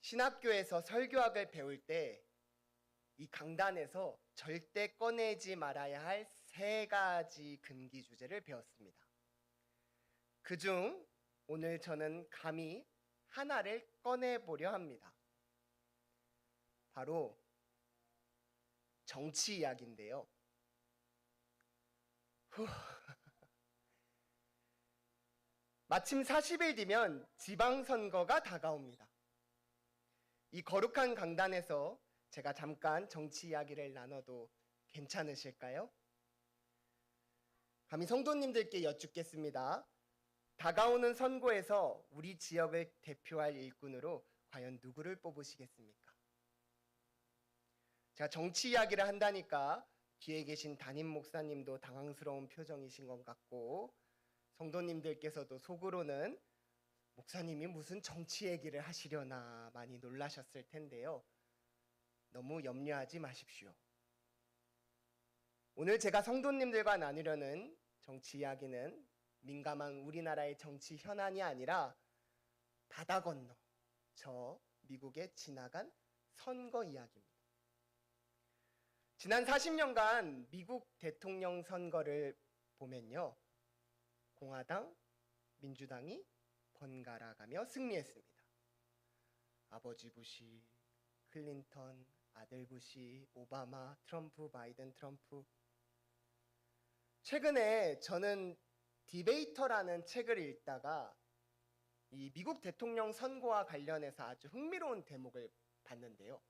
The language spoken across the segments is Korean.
신학교에서 설교학을 배울 때 이 강단에서 절대 꺼내지 말아야 할 3가지 금기 주제를 배웠습니다. 그중 오늘 저는 감히 하나를 꺼내보려 합니다. 바로 정치 이야기인데요. 마침 40일 뒤면 지방선거가 다가옵니다. 이 거룩한 강단에서 제가 잠깐 정치 이야기를 나눠도 괜찮으실까요? 감히 성도님들께 여쭙겠습니다. 다가오는 선거에서 우리 지역을 대표할 일꾼으로 과연 누구를 뽑으시겠습니까? 제가 정치 이야기를 한다니까 뒤에 계신 담임 목사님도 당황스러운 표정이신 것 같고 성도님들께서도 속으로는 목사님이 무슨 정치 얘기를 하시려나 많이 놀라셨을 텐데요. 너무 염려하지 마십시오. 오늘 제가 성도님들과 나누려는 정치 이야기는 민감한 우리나라의 정치 현안이 아니라 바다 건너 저 미국에 지나간 선거 이야기입니다. 지난 40년간 미국 대통령 선거를 보면요. 공화당, 민주당이 번갈아가며 승리했습니다. 아버지 부시, 클린턴, 아들 부시, 오바마, 트럼프, 바이든, 트럼프. 최근에 저는 디베이터라는 책을 읽다가 이 미국 대통령 선거와 관련해서 아주 흥미로운 대목을 봤는데요.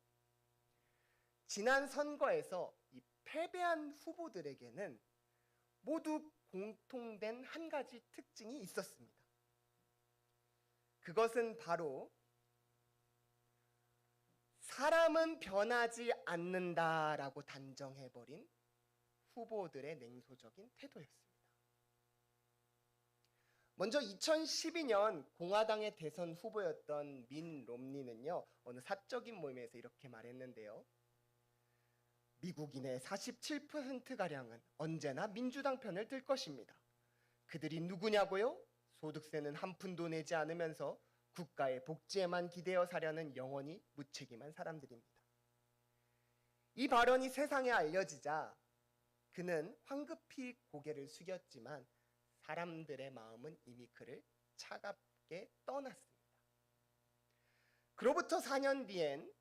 지난 선거에서 이 패배한 후보들에게는 모두 공통된 한 가지 특징이 있었습니다. 그것은 바로 사람은 변하지 않는다라고 단정해버린 후보들의 냉소적인 태도였습니다. 먼저 2012년 공화당의 대선 후보였던 민 롬니는요, 어느 사적인 모임에서 이렇게 말했는데요. 미국인의 47%가량은 언제나 민주당 편을 들 것입니다. 그들이 누구냐고요? 소득세는 한 푼도 내지 않으면서 국가의 복지에만 기대어 사려는 영원히 무책임한 사람들입니다. 이 발언이 세상에 알려지자 그는 황급히 고개를 숙였지만 사람들의 마음은 이미 그를 차갑게 떠났습니다. 그로부터 4년 뒤엔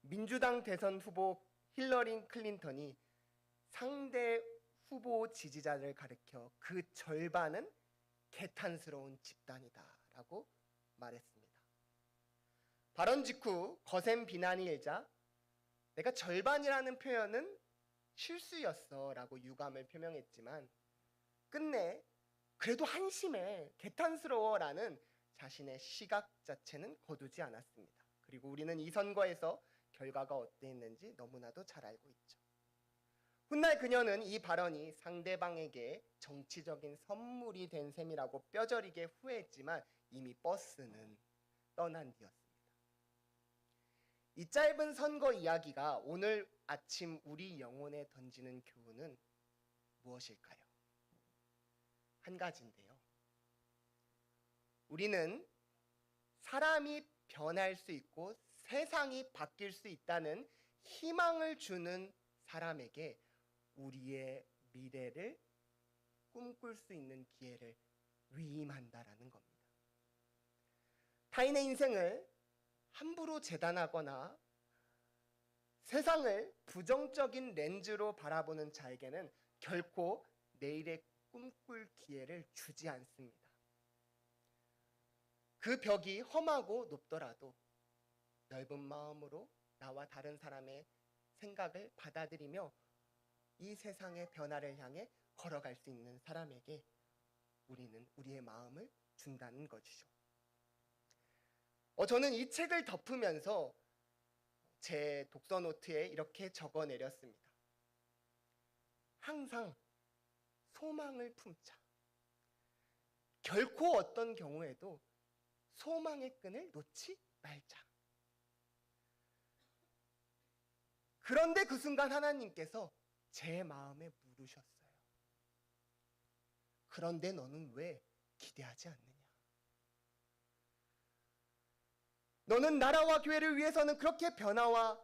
민주당 대선 후보 힐러리 클린턴이 상대 후보 지지자를 가리켜 그 절반은 개탄스러운 집단이다라고 말했습니다. 발언 직후 거센 비난이 일자 내가 절반이라는 표현은 실수였어 라고 유감을 표명했지만 끝내 그래도 한심해, 개탄스러워 라는 자신의 시각 자체는 거두지 않았습니다. 그리고 우리는 이 선거에서 결과가 어땠는지 너무나도 잘 알고 있죠. 훗날 그녀는 이 발언이 상대방에게 정치적인 선물이 된 셈이라고 뼈저리게 후회했지만 이미 버스는 떠난 뒤였습니다. 이 짧은 선거 이야기가 오늘 아침 우리 영혼에 던지는 교훈은 무엇일까요? 한 가지인데요. 우리는 사람이 변할 수 있고 세상이 바뀔 수 있다는 희망을 주는 사람에게 우리의 미래를 꿈꿀 수 있는 기회를 위임한다라는 겁니다. 타인의 인생을 함부로 재단하거나 세상을 부정적인 렌즈로 바라보는 자에게는 결코 내일의 꿈꿀 기회를 주지 않습니다. 그 벽이 험하고 높더라도 넓은 마음으로 나와 다른 사람의 생각을 받아들이며 이 세상의 변화를 향해 걸어갈 수 있는 사람에게 우리는 우리의 마음을 준다는 것이죠. 저는 이 책을 덮으면서 제 독서 노트에 이렇게 적어 내렸습니다. 항상 소망을 품자. 결코 어떤 경우에도 소망의 끈을 놓지 말자. 그런데 그 순간 하나님께서 제 마음에 물으셨어요. 그런데 너는 왜 기대하지 않느냐? 너는 나라와 교회를 위해서는 그렇게 변화와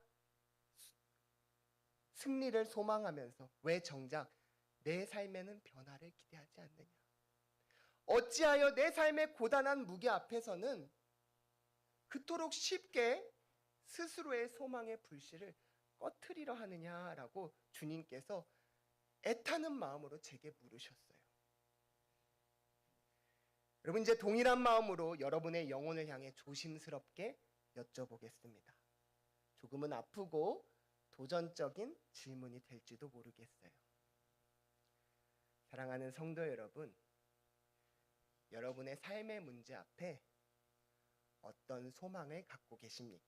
승리를 소망하면서 왜 정작 내 삶에는 변화를 기대하지 않느냐? 어찌하여 내 삶의 고단한 무게 앞에서는 그토록 쉽게 스스로의 소망의 불씨를 꺼트리려 하느냐라고 주님께서 애타는 마음으로 제게 물으셨어요. 여러분, 이제 동일한 마음으로 여러분의 영혼을 향해 조심스럽게 여쭤보겠습니다. 조금은 아프고 도전적인 질문이 될지도 모르겠어요. 사랑하는 성도 여러분, 여러분의 삶의 문제 앞에 어떤 소망을 갖고 계십니까?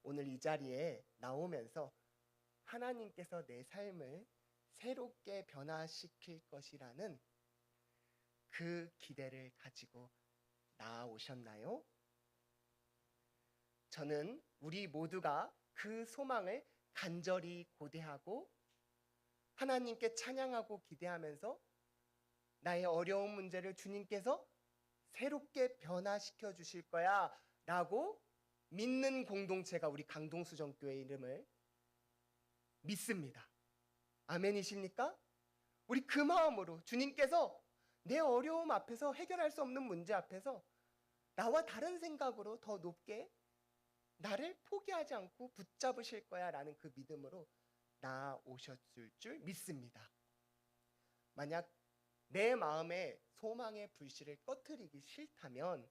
오늘 이 자리에 나오면서 하나님께서 내 삶을 새롭게 변화시킬 것이라는 그 기대를 가지고 나아오셨나요? 저는 우리 모두가 그 소망을 간절히 고대하고 하나님께 찬양하고 기대하면서 나의 어려운 문제를 주님께서 새롭게 변화시켜 주실 거야 라고 믿는 공동체가 우리 강동수정교회 이름을 믿습니다. 아멘이십니까? 우리 그 마음으로 주님께서 내 어려움 앞에서 해결할 수 없는 문제 앞에서 나와 다른 생각으로 더 높게 나를 포기하지 않고 붙잡으실 거야 라는 그 믿음으로 나아오셨을 줄 믿습니다. 만약 내 마음에 소망의 불씨를 꺼트리기 싫다면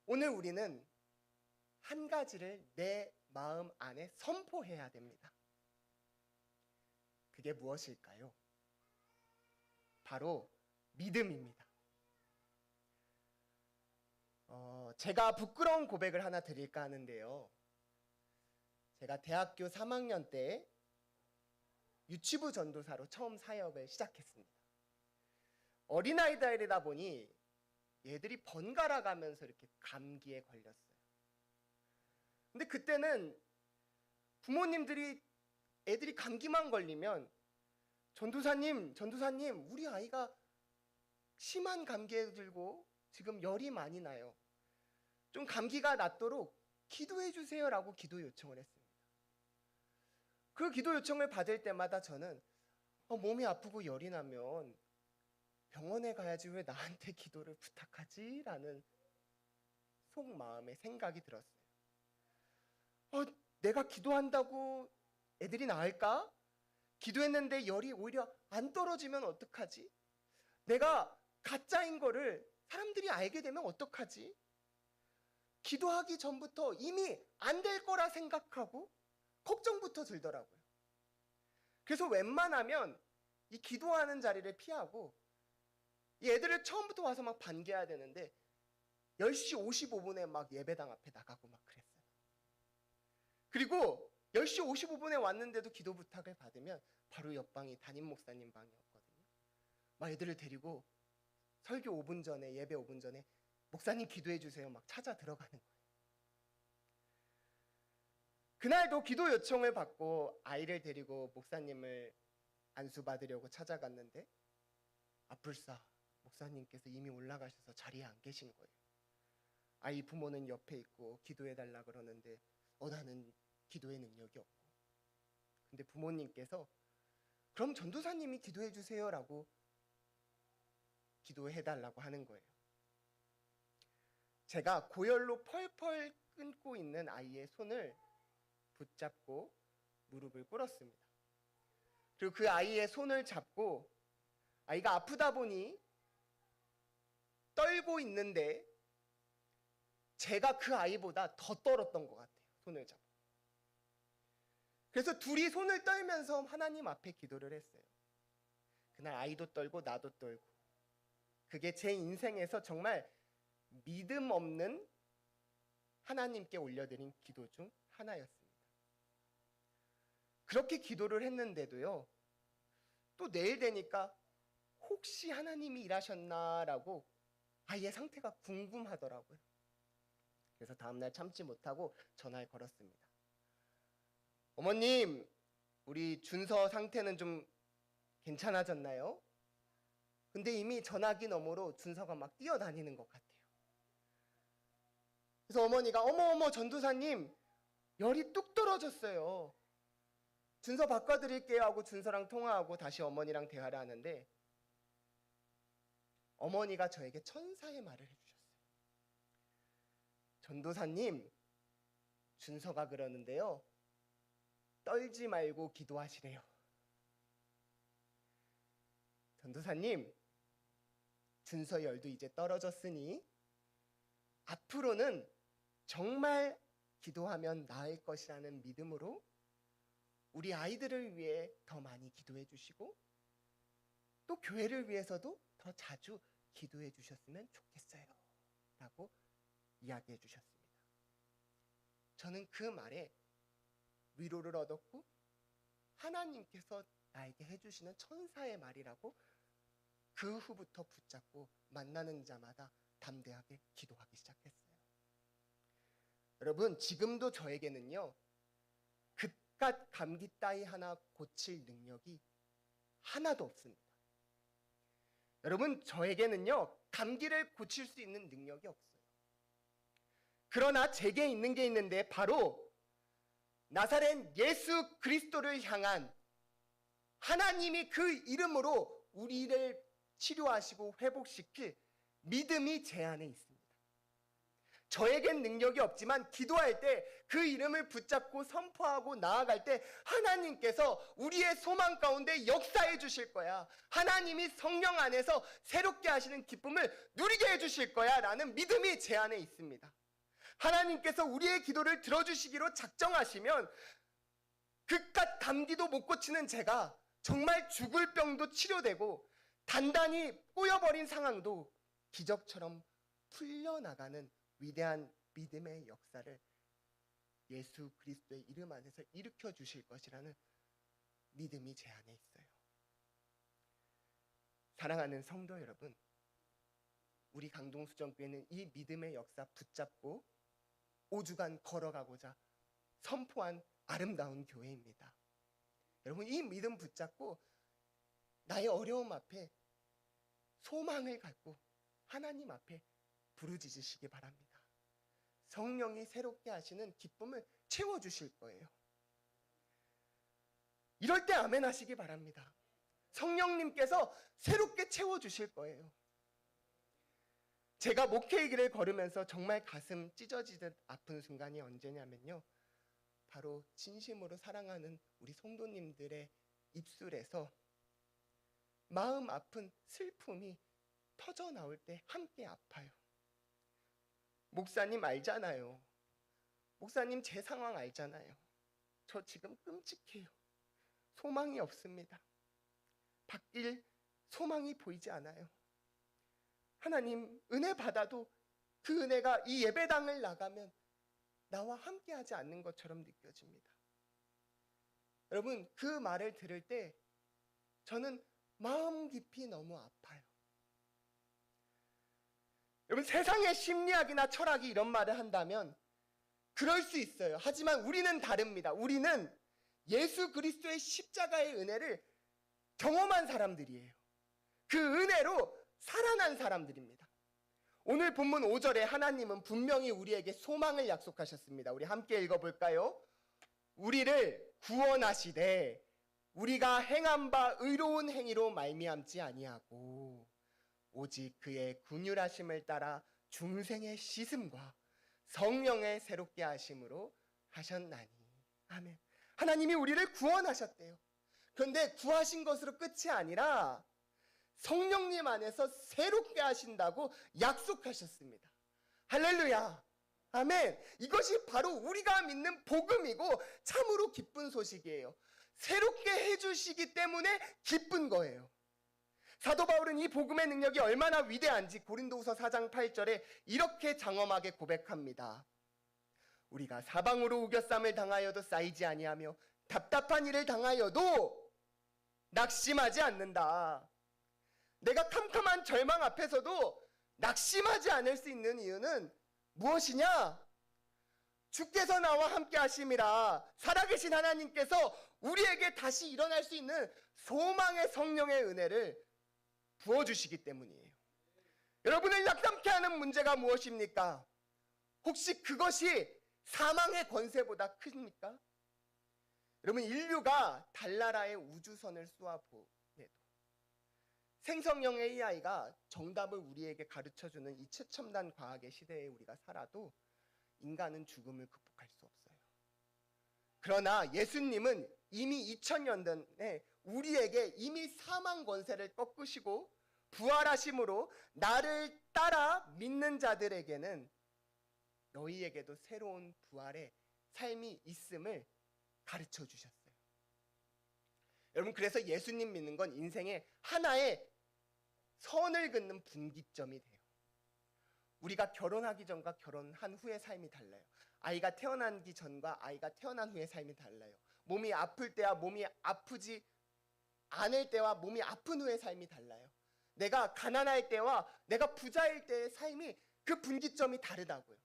오늘 우리는 한 가지를 내 마음 안에 선포해야 됩니다. 그게 무엇일까요? 바로 믿음입니다. 제가 부끄러운 고백을 하나 드릴까 하는데요. 제가 대학교 3학년 때 유치부 전도사로 처음 사역을 시작했습니다. 어린아이들이다 보니 얘들이 번갈아 가면서 이렇게 감기에 걸렸어요. 근데 그때는 부모님들이 애들이 감기만 걸리면 전도사님, 우리 아이가 심한 감기에 들고 지금 열이 많이 나요. 좀 감기가 낫도록 기도해 주세요라고 기도 요청을 했습니다. 그 기도 요청을 받을 때마다 저는 몸이 아프고 열이 나면 병원에 가야지 왜 나한테 기도를 부탁하지? 라는 속마음의 생각이 들었어요. 내가 기도한다고 애들이 나을까? 기도했는데 열이 오히려 안 떨어지면 어떡하지? 내가 가짜인 거를 사람들이 알게 되면 어떡하지? 기도하기 전부터 이미 안 될 거라 생각하고 걱정부터 들더라고요. 그래서 웬만하면 이 기도하는 자리를 피하고 이 애들을 처음부터 와서 막 반겨야 되는데 10시 55분에 막 예배당 앞에 나가고 막 그랬어요. 그리고 10시 55분에 왔는데도 기도 부탁을 받으면 바로 옆방이 담임 목사님 방이었거든요. 막 애들을 데리고 설교 5분 전에, 예배 5분 전에 목사님 기도해 주세요 막 찾아 들어가는 거예요. 그날도 기도 요청을 받고 아이를 데리고 목사님을 안수받으려고 찾아갔는데 불사 목사님께서 이미 올라가셔서 자리에 안 계신 거예요. 아이 부모는 옆에 있고 기도해달라 그러는데 나는 기도의 능력이 없고. 근데 부모님께서 그럼 전도사님이 기도해 주세요라고 기도해달라고 하는 거예요. 제가 고열로 펄펄 끓고 있는 아이의 손을 붙잡고 무릎을 꿇었습니다. 그리고 그 아이의 손을 잡고 아이가 아프다 보니 떨고 있는데 제가 그 아이보다 더 떨었던 것 같아요. 손을 잡고. 그래서 둘이 손을 떨면서 하나님 앞에 기도를 했어요. 그날 아이도 떨고 나도 떨고. 그게 제 인생에서 정말 믿음 없는 하나님께 올려드린 기도 중 하나였습니다. 그렇게 기도를 했는데도요. 또 내일 되니까 혹시 하나님이 일하셨나라고 아이의 상태가 궁금하더라고요. 그래서 다음날 참지 못하고 전화를 걸었습니다. 어머님, 우리 준서 상태는 좀 괜찮아졌나요? 근데 이미 전화기 너머로 준서가 막 뛰어다니는 것 같아요. 그래서 어머니가 어머 전도사님 열이 뚝 떨어졌어요. 준서 바꿔드릴게요 하고 준서랑 통화하고 다시 어머니랑 대화를 하는데 어머니가 저에게 천사의 말을 해주셨어요. 전도사님, 준서가 그러는데요, 떨지 말고 기도하시래요. 전도사님, 준서 열도 이제 떨어졌으니 앞으로는 정말 기도하면 나을 것이라는 믿음으로 우리 아이들을 위해 더 많이 기도해 주시고 또 교회를 위해서도 더 자주 기도해 주셨으면 좋겠어요 라고 이야기해 주셨습니다. 저는 그 말에 위로를 얻었고 하나님께서 나에게 해주시는 천사의 말이라고 그 후부터 붙잡고 만나는 자마다 담대하게 기도하기 시작했어요. 여러분, 지금도 저에게는요, 그깟 감기 따위 하나 고칠 능력이 하나도 없습니다. 여러분, 저에게는요, 감기를 고칠 수 있는 능력이 없어요. 그러나 제게 있는 게 있는데 바로 나사렛 예수 그리스도를 향한 하나님이 그 이름으로 우리를 치료하시고 회복시킬 믿음이 제 안에 있습니다. 저에겐 능력이 없지만 기도할 때 그 이름을 붙잡고 선포하고 나아갈 때 하나님께서 우리의 소망 가운데 역사해 주실 거야. 하나님이 성령 안에서 새롭게 하시는 기쁨을 누리게 해 주실 거야 라는 믿음이 제 안에 있습니다. 하나님께서 우리의 기도를 들어주시기로 작정하시면 그깟 감기도 못 고치는 제가 정말 죽을 병도 치료되고 단단히 꼬여버린 상황도 기적처럼 풀려나가는 위대한 믿음의 역사를 예수 그리스도의 이름 안에서 일으켜 주실 것이라는 믿음이 제 안에 있어요. 사랑하는 성도 여러분, 우리 강동수정교회는 이 믿음의 역사 붙잡고 5주간 걸어가고자 선포한 아름다운 교회입니다. 여러분, 이 믿음 붙잡고 나의 어려움 앞에 소망을 갖고 하나님 앞에 부르짖으시기 바랍니다. 성령이 새롭게 하시는 기쁨을 채워주실 거예요. 이럴 때 아멘 하시기 바랍니다. 성령님께서 새롭게 채워주실 거예요. 제가 목회의 길을 걸으면서 정말 가슴 찢어지듯 아픈 순간이 언제냐면요, 바로 진심으로 사랑하는 우리 성도님들의 입술에서 마음 아픈 슬픔이 터져 나올 때 함께 아파요. 목사님 알잖아요. 목사님 제 상황 알잖아요. 저 지금 끔찍해요. 소망이 없습니다. 바뀔 소망이 보이지 않아요. 하나님, 은혜 받아도 그 은혜가 이 예배당을 나가면 나와 함께 하지 않는 것처럼 느껴집니다. 여러분, 그 말을 들을 때 저는 마음 깊이 너무 아파요. 여러분, 세상의 심리학이나 철학이 이런 말을 한다면 그럴 수 있어요. 하지만 우리는 다릅니다. 우리는 예수 그리스도의 십자가의 은혜를 경험한 사람들이에요. 그 은혜로 살아난 사람들입니다. 오늘 본문 5절에 하나님은 분명히 우리에게 소망을 약속하셨습니다. 우리 함께 읽어볼까요? 우리를 구원하시되 우리가 행한 바 의로운 행위로 말미암지 아니하고 오직 그의 긍휼하심을 따라 중생의 씻음과 성령의 새롭게 하심으로 하셨나니. 아멘. 하나님이 우리를 구원하셨대요. 그런데 구하신 것으로 끝이 아니라 성령님 안에서 새롭게 하신다고 약속하셨습니다. 할렐루야. 아멘. 이것이 바로 우리가 믿는 복음이고 참으로 기쁜 소식이에요. 새롭게 해주시기 때문에 기쁜 거예요. 사도 바울은 이 복음의 능력이 얼마나 위대한지 고린도후서 4장 8절에 이렇게 장엄하게 고백합니다. 우리가 사방으로 우겨쌈을 당하여도 쌓이지 아니하며 답답한 일을 당하여도 낙심하지 않는다. 내가 캄캄한 절망 앞에서도 낙심하지 않을 수 있는 이유는 무엇이냐? 주께서 나와 함께 하심이라. 살아계신 하나님께서 우리에게 다시 일어날 수 있는 소망의 성령의 은혜를 부어주시기 때문이에요. 여러분을 낙담케 하는 문제가 무엇입니까? 혹시 그것이 사망의 권세보다 큽니까? 여러분, 인류가 달나라의 우주선을 쏘아보내도 생성형 AI가 정답을 우리에게 가르쳐주는 이 최첨단 과학의 시대에 우리가 살아도 인간은 죽음을 극복할 수 없어요. 그러나 예수님은 이미 2000년 전에 우리에게 이미 사망 권세를 꺾으시고 부활하심으로 나를 따라 믿는 자들에게는 너희에게도 새로운 부활의 삶이 있음을 가르쳐 주셨어요. 여러분, 그래서 예수님 믿는 건 인생의 하나의 선을 긋는 분기점이 돼요. 우리가 결혼하기 전과 결혼한 후의 삶이 달라요. 아이가 태어나기 전과 아이가 태어난 후의 삶이 달라요. 몸이 아플 때와 몸이 아프지 않을 때와 몸이 아픈 후의 삶이 달라요. 내가 가난할 때와 내가 부자일 때의 삶이 그 분기점이 다르다고요.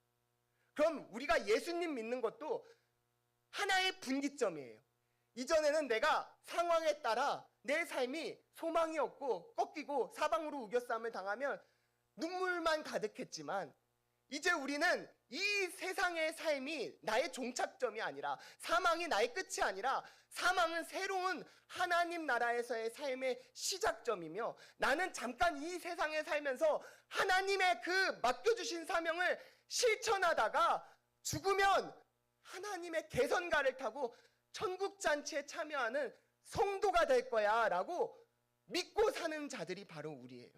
그럼 우리가 예수님 믿는 것도 하나의 분기점이에요. 이전에는 내가 상황에 따라 내 삶이 소망이 없고 꺾이고 사방으로 우겨싸움을 당하면 눈물만 가득했지만, 이제 우리는 이 세상의 삶이 나의 종착점이 아니라, 사망이 나의 끝이 아니라, 사망은 새로운 하나님 나라에서의 삶의 시작점이며, 나는 잠깐 이 세상에 살면서 하나님의 그 맡겨주신 사명을 실천하다가 죽으면 하나님의 개선가를 타고 천국잔치에 참여하는 성도가 될 거야 라고 믿고 사는 자들이 바로 우리예요.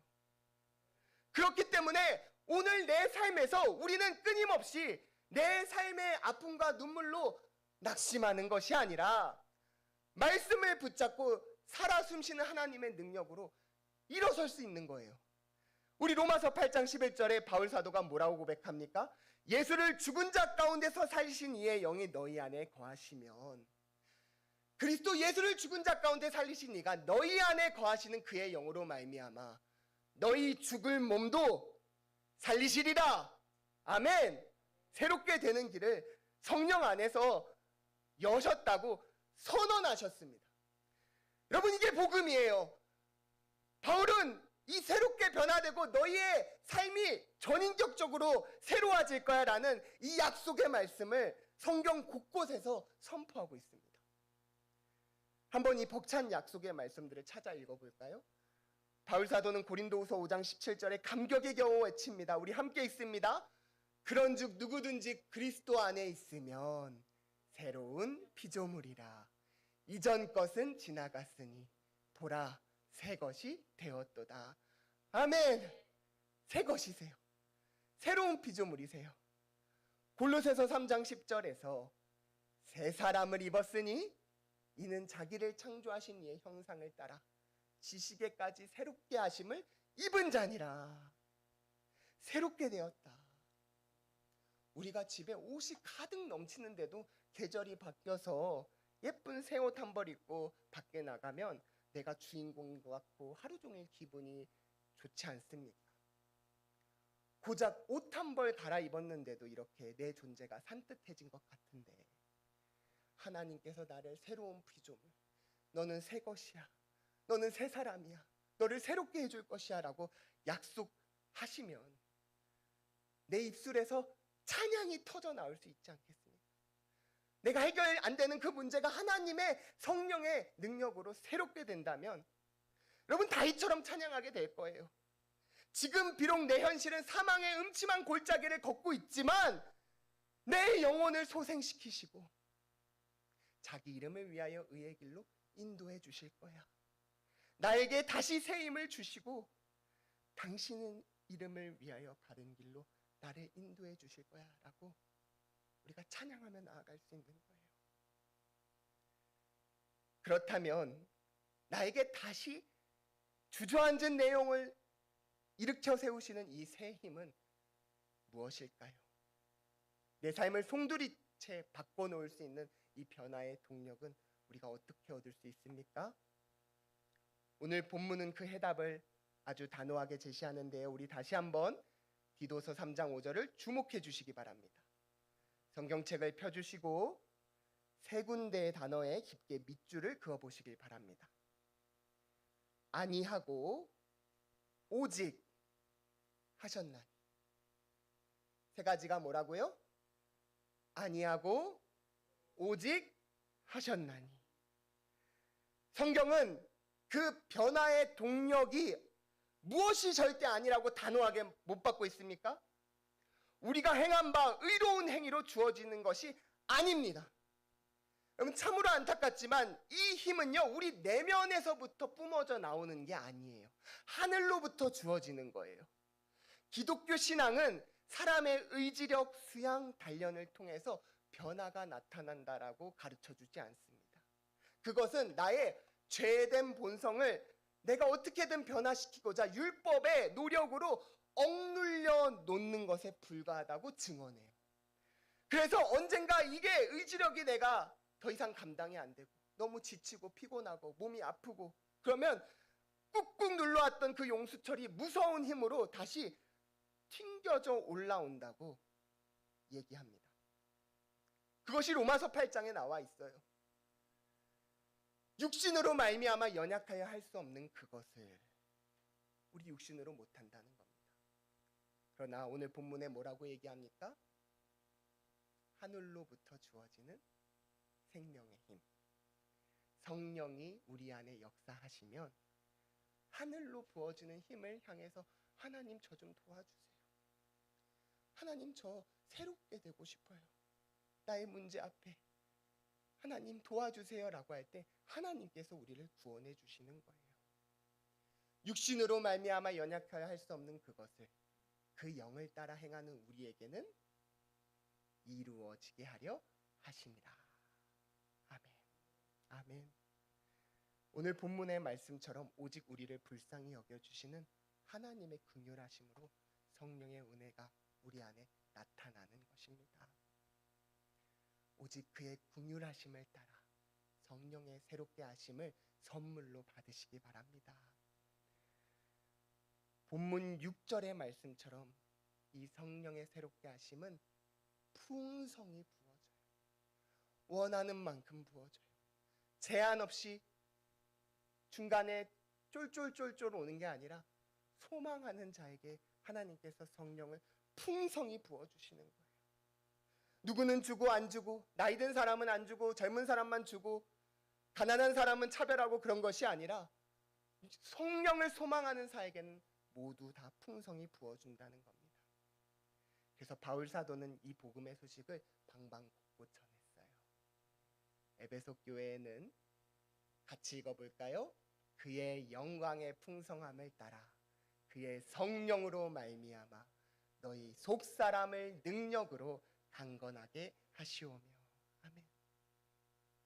그렇기 때문에 오늘 내 삶에서 우리는 끊임없이 내 삶의 아픔과 눈물로 낙심하는 것이 아니라 말씀을 붙잡고 살아 숨쉬는 하나님의 능력으로 일어설 수 있는 거예요. 우리 로마서 8장 11절에 바울 사도가 뭐라고 고백합니까? 예수를 죽은 자 가운데서 살리신 이의 영이 너희 안에 거하시면, 그리스도 예수를 죽은 자 가운데 살리신 이가 너희 안에 거하시는 그의 영으로 말미암아 너희 죽을 몸도 살리시리라. 아멘. 새롭게 되는 길을 성령 안에서 여셨다고 선언하셨습니다. 여러분, 이게 복음이에요. 바울은 이 새롭게 변화되고 너희의 삶이 전인격적으로 새로워질 거야 라는 이 약속의 말씀을 성경 곳곳에서 선포하고 있습니다. 한번 이 벅찬 약속의 말씀들을 찾아 읽어볼까요? 바울 사도는 고린도후서 5장 17절에 감격의 겨워 외칩니다. 우리 함께 읽습니다. 그런즉 누구든지 그리스도 안에 있으면 새로운 피조물이라. 이전 것은 지나갔으니 보라 새 것이 되었도다. 아멘. 새 것이세요. 새로운 피조물이세요. 골로새서 3장 10절에서 새 사람을 입었으니 이는 자기를 창조하신 이의 형상을 따라 지식에까지 새롭게 하심을 입은 자니라. 새롭게 되었다. 우리가 집에 옷이 가득 넘치는데도 계절이 바뀌어서 예쁜 새 옷 한 벌 입고 밖에 나가면 내가 주인공인 것 같고 하루 종일 기분이 좋지 않습니까? 고작 옷 한 벌 갈아입었는데도 이렇게 내 존재가 산뜻해진 것 같은데, 하나님께서 나를 새로운 피조물, 너는 새 것이야, 너는 새 사람이야, 너를 새롭게 해줄 것이야 라고 약속하시면 내 입술에서 찬양이 터져 나올 수 있지 않겠습니까? 내가 해결 안 되는 그 문제가 하나님의 성령의 능력으로 새롭게 된다면 여러분, 다윗처럼 찬양하게 될 거예요. 지금 비록 내 현실은 사망의 음침한 골짜기를 걷고 있지만 내 영혼을 소생시키시고 자기 이름을 위하여 의의 길로 인도해 주실 거야. 나에게 다시 새 힘을 주시고 당신은 이름을 위하여 바른 길로 나를 인도해 주실 거야 라고 우리가 찬양하며 나아갈 수 있는 거예요. 그렇다면 나에게 다시 주저앉은 내용을 일으켜 세우시는 이 새 힘은 무엇일까요? 내 삶을 송두리째 바꿔놓을 수 있는 이 변화의 동력은 우리가 어떻게 얻을 수 있습니까? 오늘 본문은 그 해답을 아주 단호하게 제시하는데요. 우리 다시 한번 디도서 3장 5절을 주목해 주시기 바랍니다. 성경책을 펴주시고 세 군데의 단어에 깊게 밑줄을 그어보시길 바랍니다. 아니하고 오직 하셨나니. 세 가지가 뭐라고요? 아니하고 오직 하셨나니. 성경은 그 변화의 동력이 무엇이 절대 아니라고 단호하게 못 받고 있습니까? 우리가 행한 바 의로운 행위로 주어지는 것이 아닙니다. 여러분, 참으로 안타깝지만 이 힘은요, 우리 내면에서부터 뿜어져 나오는 게 아니에요. 하늘로부터 주어지는 거예요. 기독교 신앙은 사람의 의지력, 수양, 단련을 통해서 변화가 나타난다라고 가르쳐주지 않습니다. 그것은 나의 죄된 본성을 내가 어떻게든 변화시키고자 율법의 노력으로 억눌려 놓는 것에 불과하다고 증언해요. 그래서 언젠가 이게 의지력이 내가 더 이상 감당이 안 되고 너무 지치고 피곤하고 몸이 아프고 그러면 꾹꾹 눌러왔던 그 용수철이 무서운 힘으로 다시 튕겨져 올라온다고 얘기합니다. 그것이 로마서 8장에 나와 있어요. 육신으로 말미암아 연약하여 할 수 없는 그것을 우리 육신으로 못한다는 겁니다. 그러나 오늘 본문에 뭐라고 얘기합니까? 하늘로부터 주어지는 생명의 힘, 성령이 우리 안에 역사하시면 하늘로 부어지는 힘을 향해서 하나님 저 좀 도와주세요. 하나님 저 새롭게 되고 싶어요. 나의 문제 앞에 하나님 도와주세요 라고 할 때 하나님께서 우리를 구원해 주시는 거예요. 육신으로 말미암아 연약하여 할 수 없는 그것을 그 영을 따라 행하는 우리에게는 이루어지게 하려 하십니다. 아멘. 아멘. 오늘 본문의 말씀처럼 오직 우리를 불쌍히 여겨주시는 하나님의 긍휼하심으로 성령의 은혜가 우리 안에 나타나는 것입니다. 오직 그의 긍휼하심을 따라 성령의 새롭게 하심을 선물로 받으시기 바랍니다. 본문 6절의 말씀처럼 이 성령의 새롭게 하심은 풍성히 부어져요. 원하는 만큼 부어져요. 제한 없이 중간에 쫄쫄쫄쫄 오는 게 아니라 소망하는 자에게 하나님께서 성령을 풍성히 부어주시는 거예요. 누구는 주고 안 주고, 나이 든 사람은 안 주고, 젊은 사람만 주고, 가난한 사람은 차별하고 그런 것이 아니라 성령을 소망하는 자에게는 모두 다 풍성히 부어준다는 겁니다. 그래서 바울 사도는 이 복음의 소식을 방방곡곡 전했어요. 에베소 교회에는 같이 읽어볼까요? 그의 영광의 풍성함을 따라 그의 성령으로 말미암아 너희 속사람을 능력으로 강건하게 하시오며. 아멘.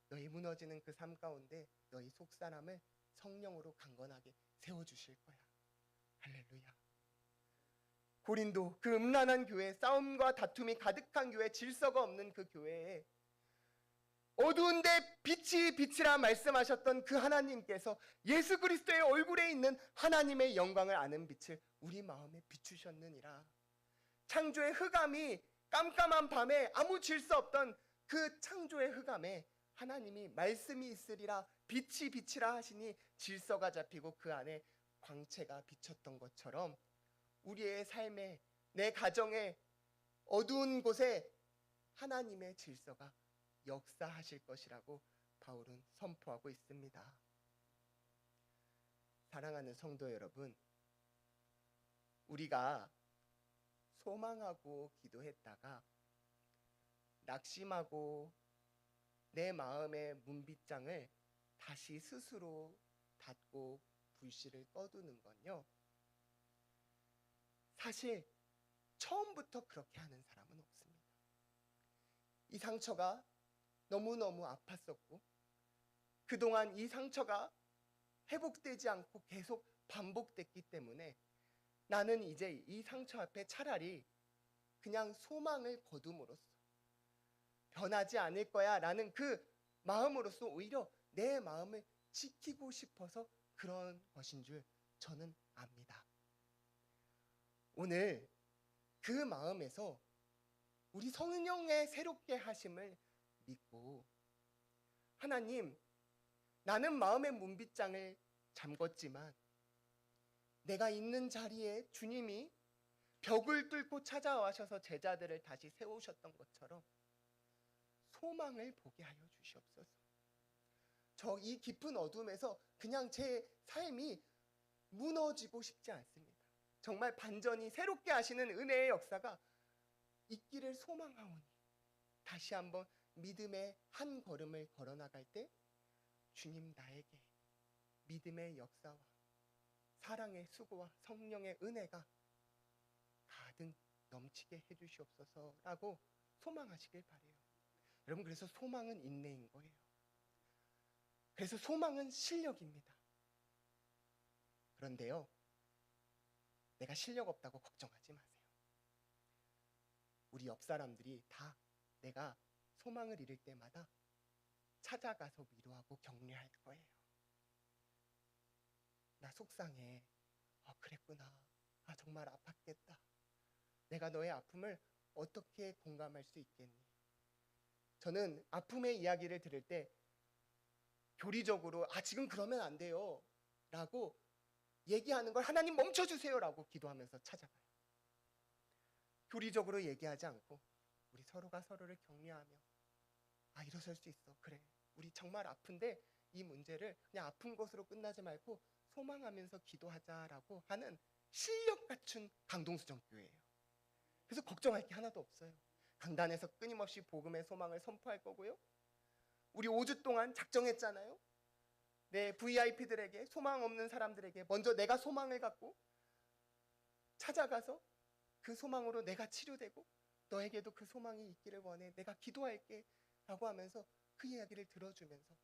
너희 무너지는 그 삶 가운데 너희 속사람을 성령으로 강건하게 세워주실 거야. 할렐루야. 고린도 그 음란한 교회, 싸움과 다툼이 가득한 교회, 질서가 없는 그 교회에 어두운데 빛이 빛이라 말씀하셨던 그 하나님께서 예수 그리스도의 얼굴에 있는 하나님의 영광을 아는 빛을 우리 마음에 비추셨느니라. 창조의 흑암이 깜깜한 밤에 아무 질서 없던 그 창조의 흑암에 하나님이 말씀이 있으리라 빛이 빛이라 하시니 질서가 잡히고 그 안에 광채가 비쳤던 것처럼 우리의 삶에, 내 가정에, 어두운 곳에 하나님의 질서가 역사하실 것이라고 바울은 선포하고 있습니다. 사랑하는 성도 여러분, 우리가 소망하고 기도했다가 낙심하고 내 마음의 문빗장을 다시 스스로 닫고 불씨를 꺼두는 건요, 사실 처음부터 그렇게 하는 사람은 없습니다. 이 상처가 너무너무 아팠었고 그동안 이 상처가 회복되지 않고 계속 반복됐기 때문에 나는 이제 이 상처 앞에 차라리 그냥 소망을 거둠으로써 변하지 않을 거야 라는 그 마음으로써 오히려 내 마음을 지키고 싶어서 그런 것인 줄 저는 압니다. 오늘 그 마음에서 우리 성령의 새롭게 하심을 믿고 하나님, 나는 마음의 문빗장을 잠궜지만 내가 있는 자리에 주님이 벽을 뚫고 찾아와셔서 제자들을 다시 세우셨던 것처럼 소망을 보게 하여 주시옵소서. 저 이 깊은 어둠에서 그냥 제 삶이 무너지고 싶지 않습니다. 정말 반전이 새롭게 하시는 은혜의 역사가 있기를 소망하오니 다시 한번 믿음의 한 걸음을 걸어나갈 때 주님 나에게 믿음의 역사와 사랑의 수고와 성령의 은혜가 가득 넘치게 해주시옵소서라고 소망하시길 바래요. 여러분, 그래서 소망은 인내인 거예요. 그래서 소망은 실력입니다. 그런데요, 내가 실력 없다고 걱정하지 마세요. 우리 옆 사람들이 다 내가 소망을 잃을 때마다 찾아가서 위로하고 격려할 거예요. 나 속상해. 그랬구나. 정말 아팠겠다. 내가 너의 아픔을 어떻게 공감할 수 있겠니? 저는 아픔의 이야기를 들을 때 교리적으로 지금 그러면 안 돼요 라고 얘기하는 걸 하나님 멈춰주세요 라고 기도하면서 찾아가요. 교리적으로 얘기하지 않고 우리 서로가 서로를 격려하며 일어설 수 있어. 그래, 우리 정말 아픈데 이 문제를 그냥 아픈 것으로 끝나지 말고 소망하면서 기도하자라고 하는 실력 갖춘 강동수정교회예요. 그래서 걱정할 게 하나도 없어요. 강단에서 끊임없이 복음의 소망을 선포할 거고요. 우리 5주 동안 작정했잖아요. 내 VIP들에게, 소망 없는 사람들에게 먼저 내가 소망을 갖고 찾아가서 그 소망으로 내가 치료되고 너에게도 그 소망이 있기를 원해. 내가 기도할게 라고 하면서 그 이야기를 들어주면서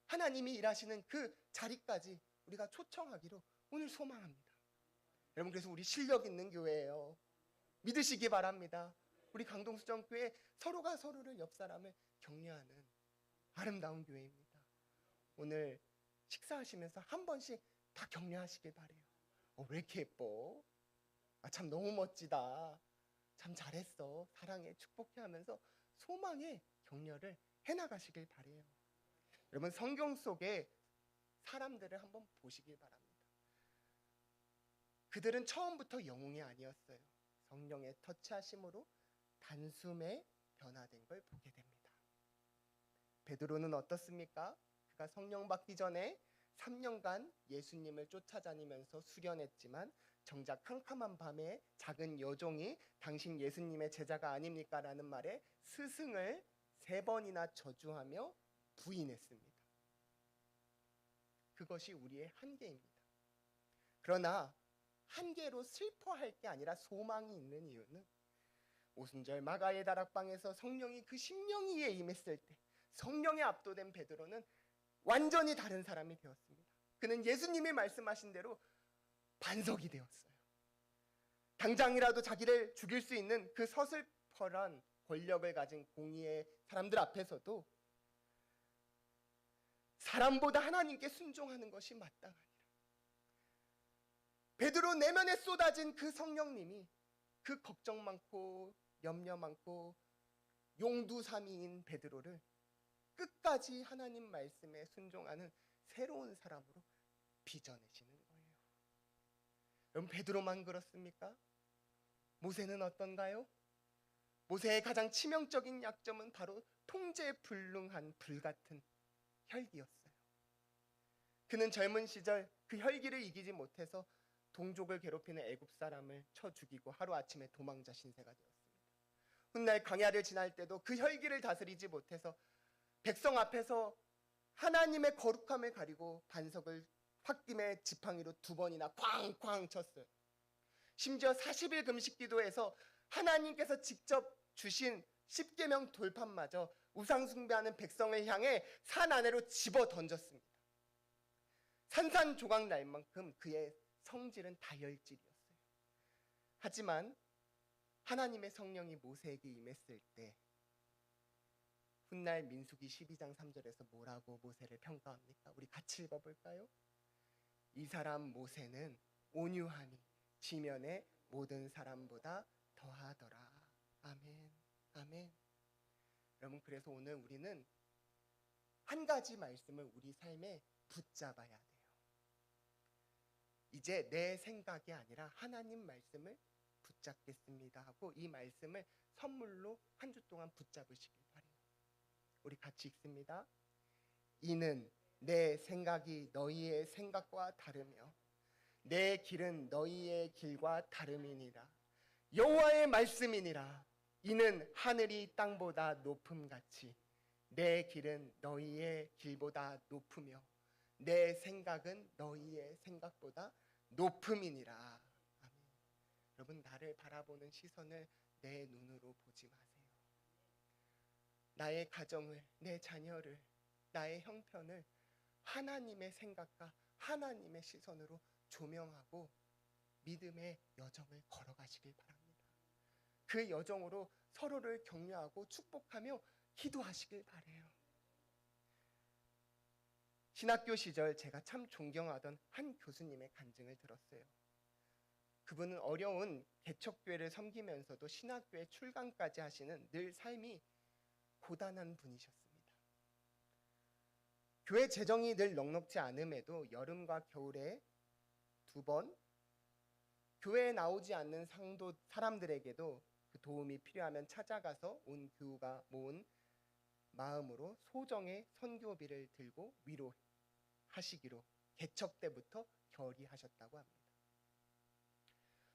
하나님이 일하시는 그 자리까지 우리가 초청하기로 오늘 소망합니다. 여러분, 그래서 우리 실력 있는 교회예요. 믿으시기 바랍니다. 우리 강동수정교회 서로가 서로를, 옆 사람을 격려하는 아름다운 교회입니다. 오늘 식사하시면서 한 번씩 다 격려하시길 바래요. 왜 이렇게 예뻐? 참 너무 멋지다. 참 잘했어. 사랑해, 축복해 하면서 소망의 격려를 해나가시길 바래요. 여러분, 성경 속에 사람들을 한번 보시길 바랍니다. 그들은 처음부터 영웅이 아니었어요. 성령의 터치하심으로 단숨에 변화된 걸 보게 됩니다. 베드로는 어떻습니까? 그가 성령 받기 전에 3년간 예수님을 쫓아다니면서 수련했지만 정작 캄캄한 밤에 작은 여종이 당신 예수님의 제자가 아닙니까? 라는 말에 스승을 3번이나 저주하며 부인했습니다. 그것이 우리의 한계입니다. 그러나 한계로 슬퍼할 게 아니라 소망이 있는 이유는 오순절 마가의 다락방에서 성령이 그 심령이에 임했을 때 성령에 압도된 베드로는 완전히 다른 사람이 되었습니다. 그는 예수님이 말씀하신 대로 반석이 되었어요. 당장이라도 자기를 죽일 수 있는 그 서슬퍼런 권력을 가진 공의의 사람들 앞에서도 사람보다 하나님께 순종하는 것이 마땅하니라. 베드로 내면에 쏟아진 그 성령님이 그 걱정 많고 염려 많고 용두사미인 베드로를 끝까지 하나님 말씀에 순종하는 새로운 사람으로 빚어내시는 거예요. 여러분, 베드로만 그렇습니까? 모세는 어떤가요? 모세의 가장 치명적인 약점은 바로 통제불능한 불같은 혈기였어요. 그는 젊은 시절 그 혈기를 이기지 못해서 동족을 괴롭히는 애굽 사람을 쳐 죽이고 하루아침에 도망자 신세가 되었습니다. 훗날 광야를 지날 때도 그 혈기를 다스리지 못해서 백성 앞에서 하나님의 거룩함을 가리고 반석을 홧김에 지팡이로 2번이나 쾅쾅 쳤어요. 심지어 40일 금식 기도에서 하나님께서 직접 주신 십계명 돌판마저 우상 숭배하는 백성을 향해 산 안으로 집어 던졌습니다. 산산조각 날 만큼 그의 성질은 다혈질이었어요. 하지만 하나님의 성령이 모세에게 임했을 때 훗날 민수기 12장 3절에서 뭐라고 모세를 평가합니까? 우리 같이 읽어볼까요? 이 사람 모세는 온유함이 지면의 모든 사람보다 더하더라. 아멘, 아멘. 여러분, 그래서 오늘 우리는 한 가지 말씀을 우리 삶에 붙잡아야 돼요. 이제 내 생각이 아니라 하나님 말씀을 붙잡겠습니다 하고 이 말씀을 선물로 한 주 동안 붙잡으시길 바래요. 우리 같이 읽습니다. 이는 내 생각이 너희의 생각과 다르며 내 길은 너희의 길과 다름이니라. 여호와의 말씀이니라. 이는 하늘이 땅보다 높음같이 내 길은 너희의 길보다 높으며 내 생각은 너희의 생각보다 높음이니라. 아멘. 여러분, 나를 바라보는 시선을 내 눈으로 보지 마세요. 나의 가정을, 내 자녀를, 나의 형편을 하나님의 생각과 하나님의 시선으로 조명하고 믿음의 여정을 걸어가시길 바랍니다. 그 여정으로 서로를 격려하고 축복하며 기도하시길 바라요. 신학교 시절 제가 참 존경하던 한 교수님의 간증을 들었어요. 그분은 어려운 개척교회를 섬기면서도 신학교에 출강까지 하시는 늘 삶이 고단한 분이셨습니다. 교회 재정이 늘 넉넉지 않음에도 여름과 겨울에 2번 교회에 나오지 않는 상도 사람들에게도 그 도움이 필요하면 찾아가서 온 교우가 모은 마음으로 소정의 선교비를 들고 위로하시기로 개척 때부터 결의하셨다고 합니다.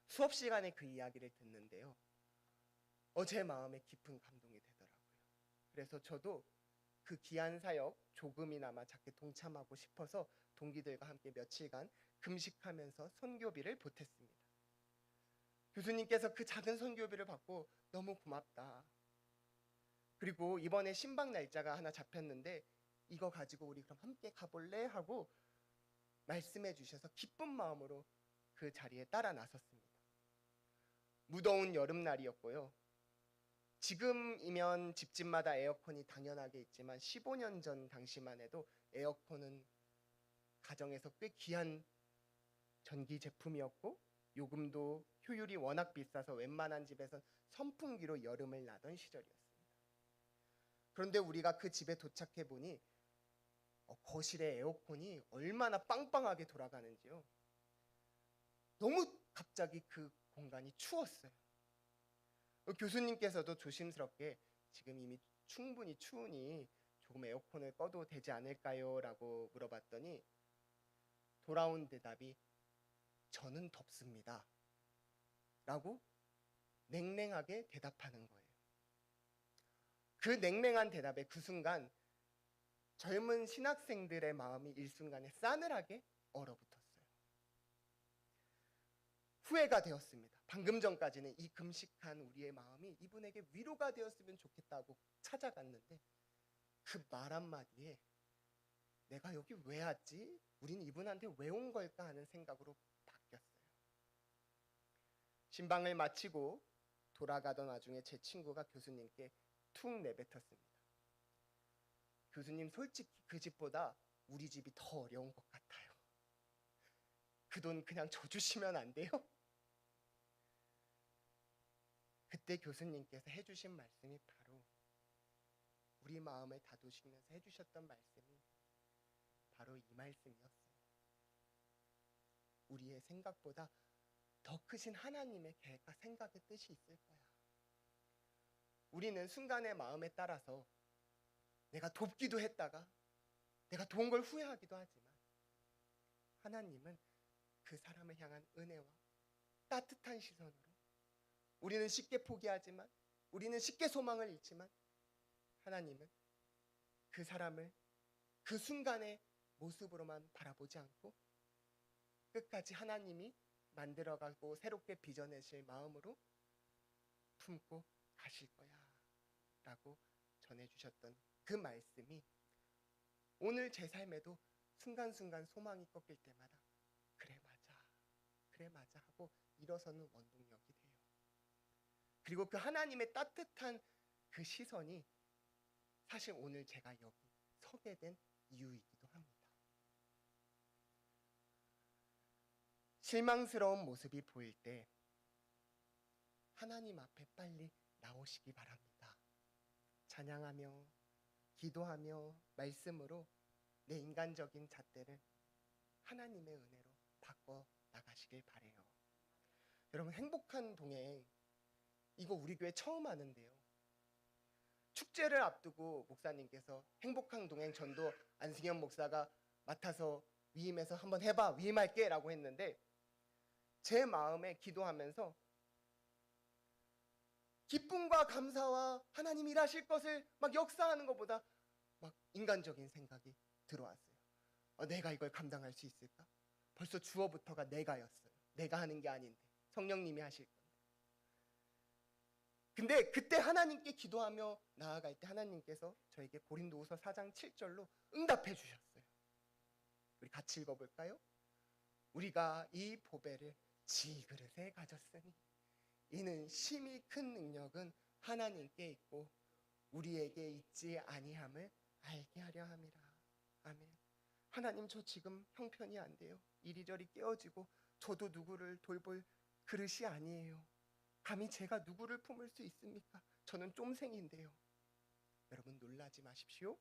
수업 시간에 그 이야기를 듣는데요. 제 마음에 깊은 감동이 되더라고요. 그래서 저도 그 귀한 사역 조금이나마 작게 동참하고 싶어서 동기들과 함께 며칠간 금식하면서 선교비를 보탰습니다. 교수님께서 그 작은 선교비를 받고 너무 고맙다. 그리고 이번에 신방 날짜가 하나 잡혔는데 이거 가지고 우리 그럼 함께 가볼래? 하고 말씀해 주셔서 기쁜 마음으로 그 자리에 따라 나섰습니다. 무더운 여름날이었고요. 지금이면 집집마다 에어컨이 당연하게 있지만 15년 전 당시만 해도 에어컨은 가정에서 꽤 귀한 전기 제품이었고 요금도 효율이 워낙 비싸서 웬만한 집에선 선풍기로 여름을 나던 시절이었습니다. 그런데 우리가 그 집에 도착해 보니 거실에 에어컨이 얼마나 빵빵하게 돌아가는지요. 너무 갑자기 그 공간이 추웠어요. 교수님께서도 조심스럽게 지금 이미 충분히 추우니 조금 에어컨을 꺼도 되지 않을까요? 라고 물어봤더니 돌아온 대답이 저는 덥습니다. 라고 냉랭하게 대답하는 거예요. 그 냉랭한 대답에 그 순간 젊은 신학생들의 마음이 일순간에 싸늘하게 얼어붙었어요. 후회가 되었습니다. 방금 전까지는 이 금식한 우리의 마음이 이분에게 위로가 되었으면 좋겠다고 찾아갔는데 그 말 한마디에 내가 여기 왜 왔지? 우린 이분한테 왜 온 걸까 하는 생각으로 바뀌었어요. 신방을 마치고 돌아가던 와중에 제 친구가 교수님께 툭 내뱉었습니다. 교수님, 솔직히 그 집보다 우리 집이 더 어려운 것 같아요. 그 돈 그냥 줘 주시면 안 돼요? 그때 교수님께서 해주신 말씀이 바로 우리 마음을 다독이면서 해주셨던 말씀이 바로 이 말씀이었어요. 우리의 생각보다 더 크신 하나님의 계획과 생각의 뜻이 있을 거야. 우리는 순간의 마음에 따라서 내가 돕기도 했다가 내가 도운 걸 후회하기도 하지만 하나님은 그 사람을 향한 은혜와 따뜻한 시선으로 우리는 쉽게 포기하지만 우리는 쉽게 소망을 잃지만 하나님은 그 사람을 그 순간의 모습으로만 바라보지 않고 끝까지 하나님이 만들어가고 새롭게 빚어내실 마음으로 품고 가실 거야 라고 전해주셨던 그 말씀이 오늘 제 삶에도 순간순간 소망이 꺾일 때마다 그래 맞아 하고 일어서는 원동력이 돼요. 그리고 그 하나님의 따뜻한 그 시선이 사실 오늘 제가 여기 서게 된 이유이기도 합니다. 실망스러운 모습이 보일 때 하나님 앞에 빨리 나오시기 바랍니다. 찬양하며 기도하며 말씀으로 내 인간적인 잣대를 하나님의 은혜로 바꿔 나가시길 바래요. 여러분, 행복한 동행, 이거 우리 교회 처음 하는데요. 축제를 앞두고 목사님께서 행복한 동행 전도 안승현 목사가 맡아서 위임해서 한번 해봐, 위임할게 라고 했는데, 제 마음에 기도하면서 기쁨과 감사와 하나님 일하실 것을 막 역사하는 것보다 막 인간적인 생각이 들어왔어요. 내가 이걸 감당할 수 있을까? 벌써 주어부터가 내가였어요. 내가 하는 게 아닌데 성령님이 하실 건데. 근데 그때 하나님께 기도하며 나아갈 때 하나님께서 저에게 고린도후서 4장 7절로 응답해 주셨어요. 우리 같이 읽어볼까요? 우리가 이 보배를 질그릇에 가졌으니 이는 심히 큰 능력은 하나님께 있고 우리에게 있지 아니함을 알게 하려 함이라. 아멘. 하나님, 저 지금 형편이 안 돼요. 이리저리 깨어지고 저도 누구를 돌볼 그릇이 아니에요. 감히 제가 누구를 품을 수 있습니까? 저는 쫌생인데요. 여러분, 놀라지 마십시오.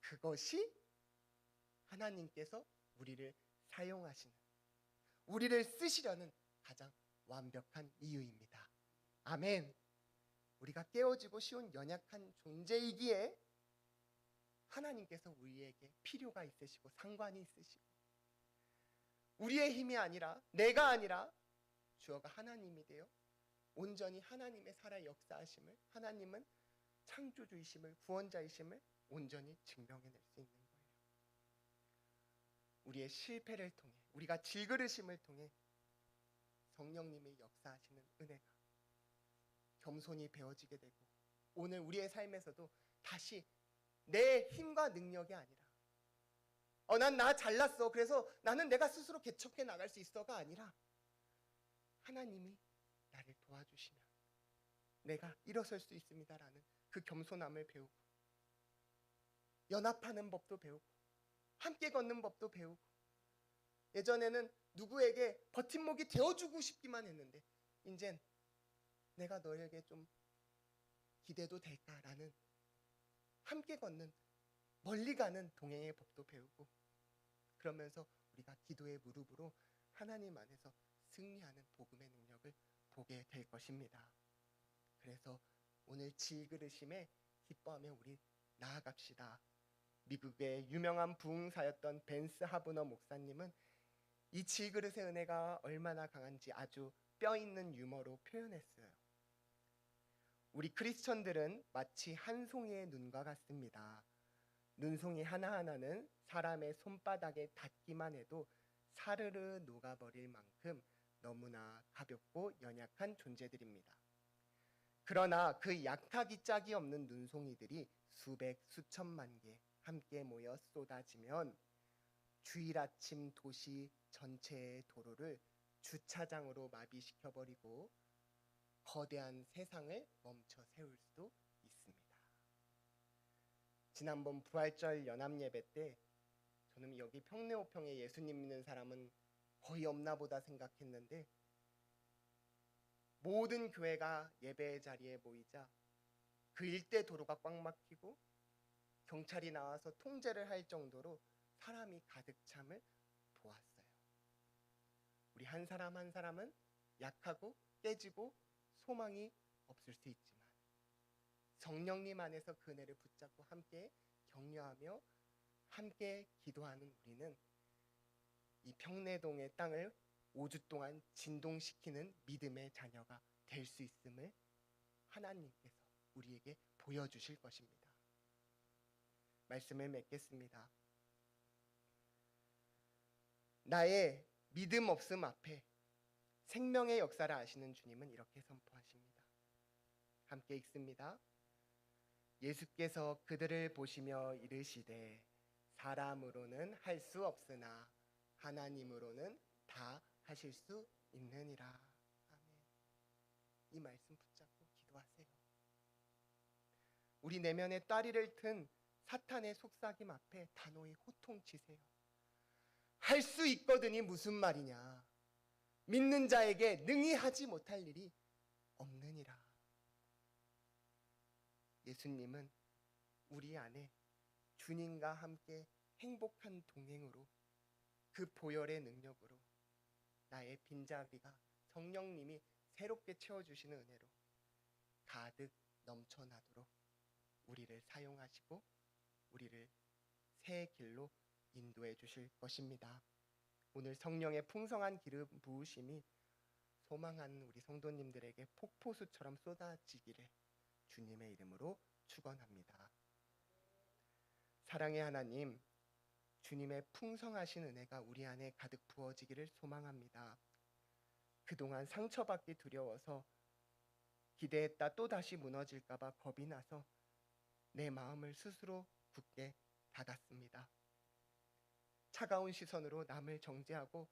그것이 하나님께서 우리를 사용하시는, 우리를 쓰시려는 가장 완벽한 이유입니다. 아멘. 우리가 깨어지고 쉬운 연약한 존재이기에 하나님께서 우리에게 필요가 있으시고 상관이 있으시고, 우리의 힘이 아니라, 내가 아니라 주어가 하나님이 되어 온전히 하나님의 살아 역사하심을, 하나님은 창조주이심을, 구원자이심을 온전히 증명해낼 수 있는 거예요. 우리의 실패를 통해, 우리가 질그릇임을 통해 성령님의 역사하시는 은혜가 겸손히 배워지게 되고, 오늘 우리의 삶에서도 다시 내 힘과 능력이 아니라 난 나 잘났어, 그래서 나는 내가 스스로 개척해 나갈 수 있어가 아니라 하나님이 나를 도와주시면 내가 일어설 수 있습니다라는 그 겸손함을 배우고, 연합하는 법도 배우고, 함께 걷는 법도 배우고, 예전에는 누구에게 버팀목이 되어주고 싶기만 했는데 이젠 내가 너에게 좀 기대도 될까라는 함께 걷는, 멀리 가는 동행의 법도 배우고, 그러면서 우리가 기도의 무릎으로 하나님 안에서 승리하는 복음의 능력을 보게 될 것입니다. 그래서 오늘 질그릇임에 기뻐하며 우리 나아갑시다. 미국의 유명한 부흥사였던 벤스 하브너 목사님은 이 질그릇의 은혜가 얼마나 강한지 아주 뼈있는 유머로 표현했어요. 우리 크리스천들은 마치 한 송이의 눈과 같습니다. 눈송이 하나하나는 사람의 손바닥에 닿기만 해도 사르르 녹아버릴 만큼 너무나 가볍고 연약한 존재들입니다. 그러나 그 약하기 짝이 없는 눈송이들이 수백 수천만 개 함께 모여 쏟아지면 주일 아침 도시 전체의 도로를 주차장으로 마비시켜버리고 거대한 세상을 멈춰 세울 수도 있습니다. 지난번 부활절 연합예배 때 저는 여기 평내호평에 예수님 믿는 사람은 거의 없나 보다 생각했는데, 모든 교회가 예배 자리에 모이자 그 일대 도로가 꽉 막히고 경찰이 나와서 통제를 할 정도로 사람이 가득 참을 보았어요. 우리 한 사람 한 사람은 약하고 깨지고 소망이 없을 수 있지만 성령님 안에서 그 은혜를 붙잡고 함께 격려하며 함께 기도하는 우리는 이 평내동의 땅을 5주 동안 진동시키는 믿음의 자녀가 될 수 있음을 하나님께서 우리에게 보여주실 것입니다. 말씀을 맺겠습니다. 나의 믿음 없음 앞에 생명의 역사를 아시는 주님은 이렇게 선포하십니다. 함께 읽습니다. 예수께서 그들을 보시며 이르시되 사람으로는 할 수 없으나 하나님으로는 다 하실 수 있느니라. 아멘. 이 말씀 붙잡고 기도하세요. 우리 내면에 따리를 튼 사탄의 속삭임 앞에 단호히 호통치세요. 할 수 있거든이 무슨 말이냐. 믿는 자에게 능히 하지 못할 일이 없느니라. 예수님은 우리 안에 주님과 함께 행복한 동행으로 그 보혈의 능력으로 나의 빈자리가 성령님이 새롭게 채워주시는 은혜로 가득 넘쳐나도록 우리를 사용하시고 우리를 새 길로 인도해 주실 것입니다. 오늘 성령의 풍성한 기름 부으심이 소망하는 우리 성도님들에게 폭포수처럼 쏟아지기를 주님의 이름으로 축원합니다. 사랑의 하나님, 주님의 풍성하신 은혜가 우리 안에 가득 부어지기를 소망합니다. 그동안 상처받기 두려워서 기대했다 또 다시 무너질까 봐 겁이 나서 내 마음을 스스로 굳게 닫았습니다. 차가운 시선으로 남을 정죄하고